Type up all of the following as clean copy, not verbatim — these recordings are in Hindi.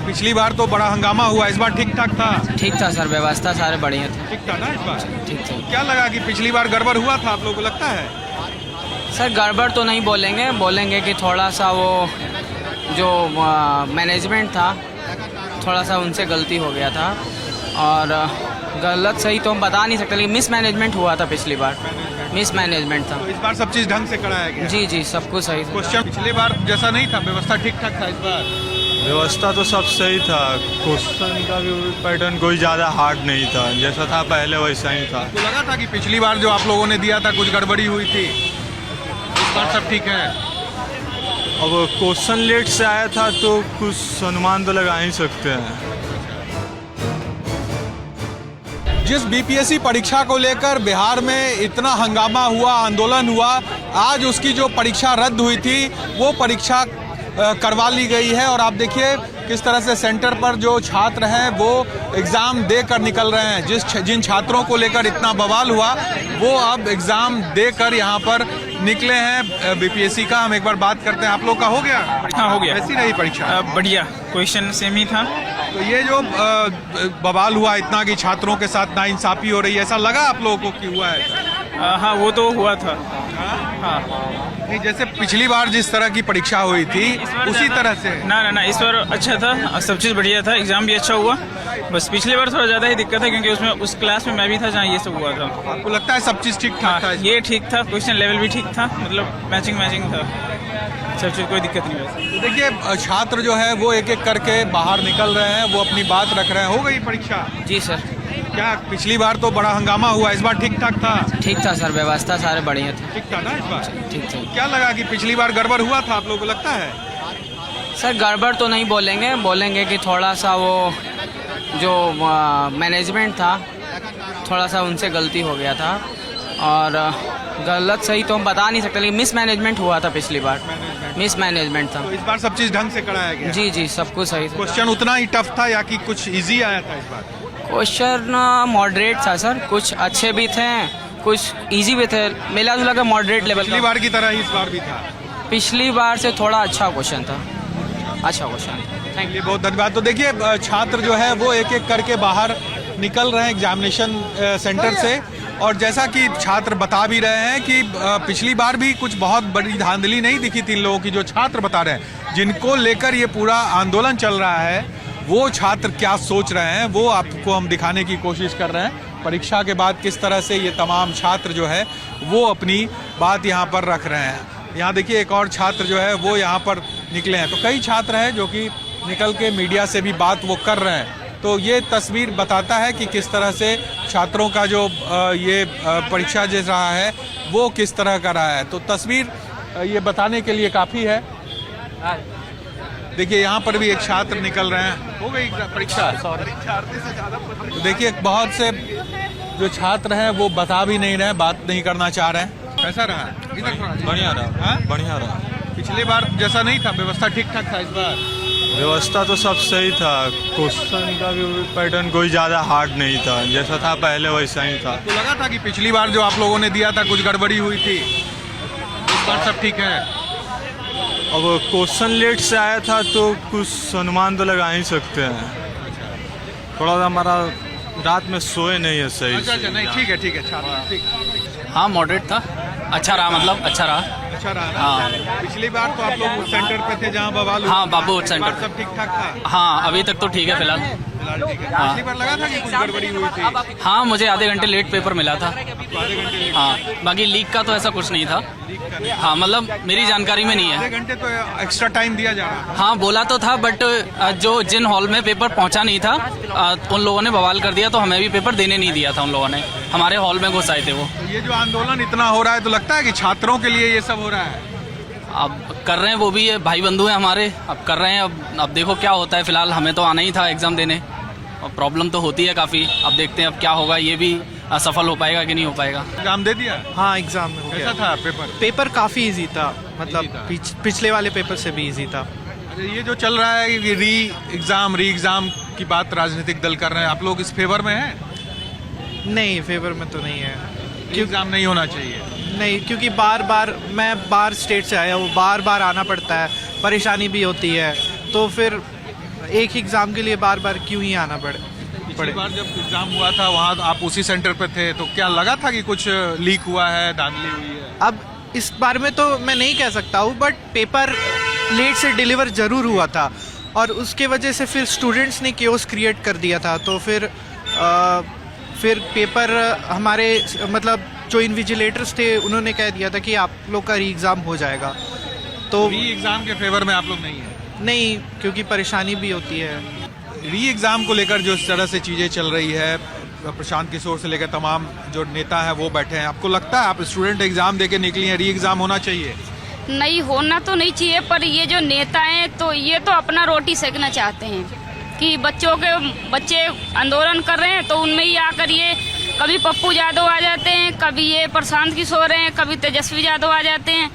पिछली बार तो बड़ा हंगामा हुआ, इस बार ठीक ठाक था? ठीक था सर, व्यवस्था सारे बढ़िया थे। ठीक था ना इस बार? ठीक था। क्या लगा कि पिछली बार गड़बड़ हुआ था, आप लोगों को लगता है? सर गड़बड़ तो नहीं बोलेंगे कि थोड़ा सा वो जो मैनेजमेंट था, थोड़ा सा उनसे गलती हो गया था। और गलत सही तो हम बता नहीं सकते, लेकिन मिस मैनेजमेंट हुआ था पिछली बार, मिस मैनेजमेट था। तो इस बार सब चीज़ ढंग से कराया गया? जी जी, सब कुछ सही था। क्वेश्चन पिछली बार जैसा नहीं था, व्यवस्था ठीक ठाक था इस बार? व्यवस्था तो सब सही था, क्वेश्चन का भी पैटर्न कोई ज़्यादा हार्ड नहीं था, जैसा था पहले वैसा ही था। तो लगा था कि पिछली बार जो आप लोगों ने दिया था कुछ गड़बड़ी हुई थी, इस बार सब ठीक है? अब क्वेश्चन लेट से आया था तो कुछ अनुमान तो लगा ही सकते हैं। जिस बीपीएससी परीक्षा को लेकर बिहार में इतना हंगामा हुआ, आंदोलन हुआ, आज उसकी जो परीक्षा रद्द हुई थी वो परीक्षा करवा ली गई है। और आप देखिए किस तरह से सेंटर पर जो छात्र हैं वो एग्ज़ाम देकर निकल रहे हैं। जिन छात्रों को लेकर इतना बवाल हुआ वो अब एग्ज़ाम देकर यहाँ पर निकले हैं बीपीएससी का। हम एक बार बात करते हैं, आप लोग का हो गया? हाँ, हो गया। कैसी रही परीक्षा? बढ़िया, क्वेश्चन सेम ही था। तो ये जो बवाल हुआ इतना कि छात्रों के साथ नाइंसाफी हो रही है, ऐसा लगा आप लोगों को कि हुआ है? हाँ, वो तो हुआ था। हाँ, नहीं, जैसे पिछली बार जिस तरह की परीक्षा हुई थी उसी तरह से? ना इस बार अच्छा था, सब चीज़ बढ़िया था, एग्जाम भी अच्छा हुआ। बस पिछली बार थोड़ा ज़्यादा ही दिक्कत है क्योंकि उसमें उस क्लास में मैं भी था जहाँ ये सब हुआ था। आपको लगता है सब चीज़ ठीक ठाक था? ये ठीक था, क्वेश्चन लेवल भी ठीक था, मतलब मैचिंग था, सब चीज़ कोई दिक्कत नहीं हुई। तो देखिए छात्र जो है वो एक एक करके बाहर निकल रहे हैं, वो अपनी बात रख रहे हैं। हो गई परीक्षा? जी सर। क्या पिछली बार तो बड़ा हंगामा हुआ, इस बार ठीक ठाक था? ठीक था सर, व्यवस्था सारे बढ़िया थे। ठीक था ना इस बार? ठीक था। क्या लगा कि पिछली बार गड़बड़ हुआ था, आप लोगों को लगता है? सर गड़बड़ तो नहीं बोलेंगे कि थोड़ा सा वो जो मैनेजमेंट था, थोड़ा सा उनसे गलती हो गया था। और गलत सही तो हम बता नहीं सकते, लेकिन मिस मैनेजमेंट हुआ था पिछली बार, मिस मैनेजमेंट था। तो इस बार सब चीज़ ढंग से कराया गया? जी जी, सब कुछ सही था। क्वेश्चन उतना ही टफ था या कि कुछ इजी आया था इस बार? क्वेश्चन मॉडरेट था सर, कुछ अच्छे भी थे, कुछ इजी भी थे, मिला जुला के मॉडरेट लेवल। पिछली बार की तरह ही इस बार भी था? पिछली बार से थोड़ा अच्छा क्वेश्चन था, अच्छा क्वेश्चन। थैंक यू, बहुत धन्यवाद। तो देखिए छात्र जो है वो एक एक करके बाहर निकल रहे हैं एग्जामिनेशन सेंटर से। और जैसा कि छात्र बता भी रहे हैं कि पिछली बार भी कुछ बहुत बड़ी धांधली नहीं दिखी थी इन लोगों की। जो छात्र बता रहे हैं जिनको लेकर ये पूरा आंदोलन चल रहा है, वो छात्र क्या सोच रहे हैं वो आपको हम दिखाने की कोशिश कर रहे हैं। परीक्षा के बाद किस तरह से ये तमाम छात्र जो है वो अपनी बात यहाँ पर रख रहे हैं। यहाँ देखिए एक और छात्र जो है वो यहाँ पर निकले हैं। तो कई छात्र हैं जो कि निकल के मीडिया से भी बात वो कर रहे हैं। तो ये तस्वीर बताता है कि किस तरह से छात्रों का जो ये परीक्षा जो रहा है वो किस तरह का रहा है। तो तस्वीर ये बताने के लिए काफ़ी है। देखिए यहाँ पर भी एक छात्र निकल रहे हैं। हो गई परीक्षा? तो देखिए बहुत से जो छात्र हैं वो बता भी नहीं रहे, बात नहीं करना चाह रहे हैं। कैसा रहा? बढ़िया रहा, बढ़िया रहा। पिछली बार जैसा नहीं था, व्यवस्था ठीक ठाक था इस बार? व्यवस्था तो सब सही था, क्वेश्चन का भी पैटर्न कोई ज़्यादा हार्ड नहीं था, जैसा था पहले वैसा ही था। तो लगा था कि पिछली बार जो आप लोगों ने दिया था कुछ गड़बड़ी हुई थी, इस बार सब ठीक है? अब क्वेश्चन लेट से आया था तो कुछ अनुमान तो लगा ही सकते हैं। थोड़ा सा हमारा रात में सोए नहीं है सही। अच्छा, नहीं ठीक है छात्र ठीक। हाँ मॉडरेट था, अच्छा रहा, मतलब अच्छा रहा। अच्छा रहा ना? हाँ। पिछली बार तो आप लोग उस सेंटर पे थे जहाँ बवाल हुआ हाँ, था। बाबू इस सेंटर बार पे। सब ठीक ठाक था? हाँ, अभी तक तो ठीक है फिलहाल। फिलहाल ठीक है। हाँ। पिछली बार लगा था कि कुछ गड़बड़ी हुई थी? हाँ, मुझे आधे घंटे लेट पेपर मिला था। आधे घंटे लेट? हाँ, बाकी लीक का तो ऐसा कुछ नहीं था। हाँ, मतलब मेरी जानकारी में नहीं आधे है। घंटे तो एक्स्ट्रा टाइम दिया जा रहा था। हाँ, बोला तो था, बट जो जिन हॉल में पेपर पहुंचा नहीं था उन लोगों ने बवाल कर दिया, तो हमें भी पेपर देने नहीं दिया था उन लोगों ने। हमारे हॉल में घुस आए थे वो। तो ये जो आंदोलन इतना हो रहा है तो लगता है कि छात्रों के लिए ये सब हो रहा है? अब कर रहे हैं, वो भी भाई बंधु हैं हमारे, अब कर रहे हैं। अब देखो क्या होता है। फिलहाल हमें तो आना ही था एग्ज़ाम देने, और प्रॉब्लम तो होती है काफ़ी। अब देखते हैं अब क्या होगा, ये भी सफल हो पाएगा कि नहीं हो पाएगा। एग्जाम दे दिया? हाँ, एग्जाम हो कैसा गया। था पेपर? पेपर काफ़ी इजी था, मतलब था। पिछले वाले पेपर से भी इजी था। अच्छा, ये जो चल रहा है कि री एग्ज़ाम की बात राजनीतिक दल कर रहे हैं, आप लोग इस फेवर में हैं? नहीं, फेवर में तो नहीं है। एग्ज़ाम नहीं होना चाहिए? नहीं, क्योंकि मैं बाहर स्टेट से आया हूँ, बार बार आना पड़ता है, परेशानी भी होती है। तो फिर एक ही एग्ज़ाम के लिए बार बार क्यों ही आना पड़े। पिछली बार जब एग्जाम हुआ था वहाँ आप उसी सेंटर पे थे, तो क्या लगा था कि कुछ लीक हुआ है, धांधली हुई है? अब इस बारे में तो मैं नहीं कह सकता हूँ, बट पेपर लेट से डिलीवर ज़रूर हुआ था और उसके वजह से फिर स्टूडेंट्स ने केओस क्रिएट कर दिया था। तो फिर पेपर हमारे मतलब जो इन्विजिलेटर्स थे उन्होंने कह दिया था कि आप लोग का री एग्ज़ाम हो जाएगा। तो री एग्जाम के फेवर में आप लोग नहीं है? नहीं, क्योंकि परेशानी भी होती है। री एग्जाम को लेकर जो इस तरह से चीज़ें चल रही है, प्रशांत किशोर से लेकर तमाम जो नेता हैं वो बैठे हैं, आपको लगता है आप स्टूडेंट एग्जाम देके निकली हैं, री एग्जाम होना चाहिए? नहीं, होना तो नहीं चाहिए, पर ये जो नेता हैं तो ये तो अपना रोटी सेकना चाहते हैं कि बच्चे आंदोलन कर रहे हैं तो उनमें ही आकर ये कभी पप्पू यादव आ जाते हैं, कभी ये प्रशांत किशोर हैं, कभी तेजस्वी यादव आ जाते हैं।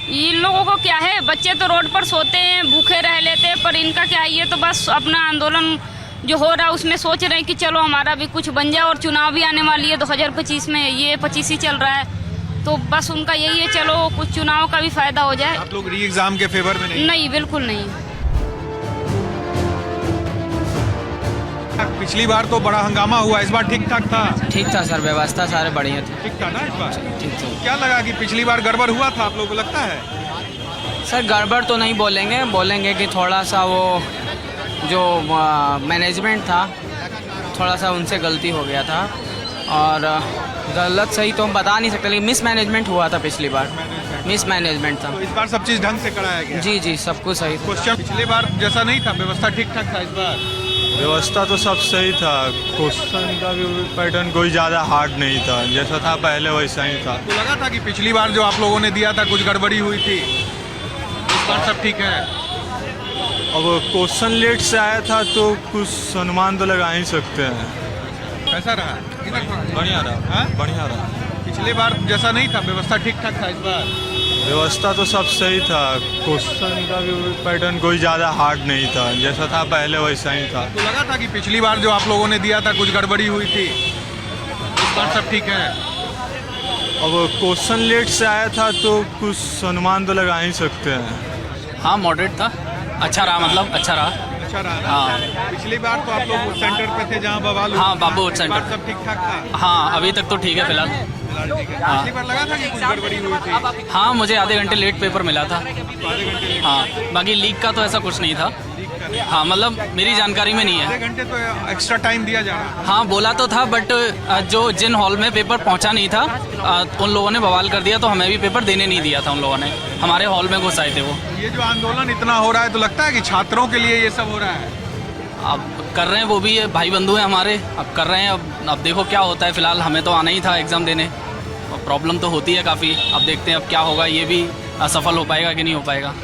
इन लोगों को क्या है, बच्चे तो रोड पर सोते हैं, भूखे रह लेते हैं, पर इनका क्या है, ये तो बस अपना आंदोलन जो हो रहा है उसमें सोच रहे हैं कि चलो हमारा भी कुछ बन जाए। और चुनाव भी आने वाली है 2025 में, ये 25 ही चल रहा है, तो बस उनका यही है चलो कुछ चुनाव का भी फायदा हो जाए। आप लोग री एग्जाम के फेवर में नहीं? नहीं, बिल्कुल नहीं। पिछली बार तो बड़ा हंगामा हुआ, इस बार ठीक ठाक था? ठीक था सर, व्यवस्था सारे बढ़िया थे। ठीक था ना इस बार? ठीक था क्या लगा कि पिछली बार गड़बड़ हुआ था, आप लोगों को लगता है? सर, गड़बड़ तो नहीं बोलेंगे कि थोड़ा सा वो जो मैनेजमेंट था थोड़ा सा उनसे गलती हो गया था। और गलत सही तो हम बता नहीं सकते, लेकिन मिसमैनेजमेंट हुआ था पिछली बार, मिसमैनेजमेंट था। तो इस बार सब चीज़ ढंग से कराया गया? जी जी, सब कुछ सही था। क्वेश्चन पिछले बार जैसा नहीं था, व्यवस्था ठीक ठाक था इस बार? व्यवस्था तो सब सही था, क्वेश्चन का भी पैटर्न कोई ज़्यादा हार्ड नहीं था, जैसा था पहले वैसा ही था। तो लगा था कि पिछली बार जो आप लोगों ने दिया था कुछ गड़बड़ी हुई थी, इस बार सब ठीक है? अब क्वेश्चन लेट से आया था तो कुछ अनुमान तो लगा ही सकते हैं। कैसा रहा? बढ़िया रहा। हाँ? बढ़िया रहा। पिछले बार जैसा नहीं था, व्यवस्था ठीक ठाक था इस बार? व्यवस्था तो सब सही था, क्वेश्चन का भी पैटर्न कोई ज़्यादा हार्ड नहीं था, जैसा था पहले वैसा ही था। तो लगा था कि पिछली बार जो आप लोगों ने दिया था कुछ गड़बड़ी हुई थी, इस बार सब ठीक है? अब क्वेश्चन लेट से आया था तो कुछ अनुमान तो लगा ही सकते हैं। हाँ, मॉडरेट था, अच्छा रहा, मतलब अच्छा रहा। अच्छा रहा ना? हाँ। पिछली बार तो आप लोग उस सेंटर पे थे जहाँ बवाल हुआ हाँ, था। बाबू इस सेंटर बार सब ठीक ठाक था? हाँ, अभी तक तो ठीक है फिलहाल। पिछली बार लगा था कि कुछ गड़बड़ी हुई थी? हाँ, मुझे आधे घंटे लेट पेपर मिला था। आधे घंटे लेट? हाँ, बाकी लीक का तो ऐसा कुछ नहीं था। हाँ, मतलब मेरी जानकारी में नहीं है। आधे घंटे तो एक्स्ट्रा टाइम दिया जा रहा है। हाँ, बोला तो था, बट जिन हॉल में पेपर पहुंचा नहीं था उन लोगों ने बवाल कर दिया, तो हमें भी पेपर देने नहीं दिया था उन लोगों ने। हमारे हॉल में घुस आए थे वो। ये जो आंदोलन इतना हो रहा है, तो लगता है कि छात्रों के लिए ये सब हो रहा है? अब कर रहे हैं, वो भी भाई बंधु हैं हमारे, अब कर रहे हैं। अब देखो क्या होता है। फिलहाल हमें तो आना ही था एग्ज़ाम देने, और प्रॉब्लम तो होती है काफ़ी। अब देखते हैं अब क्या होगा, ये भी असफल हो पाएगा कि नहीं हो पाएगा।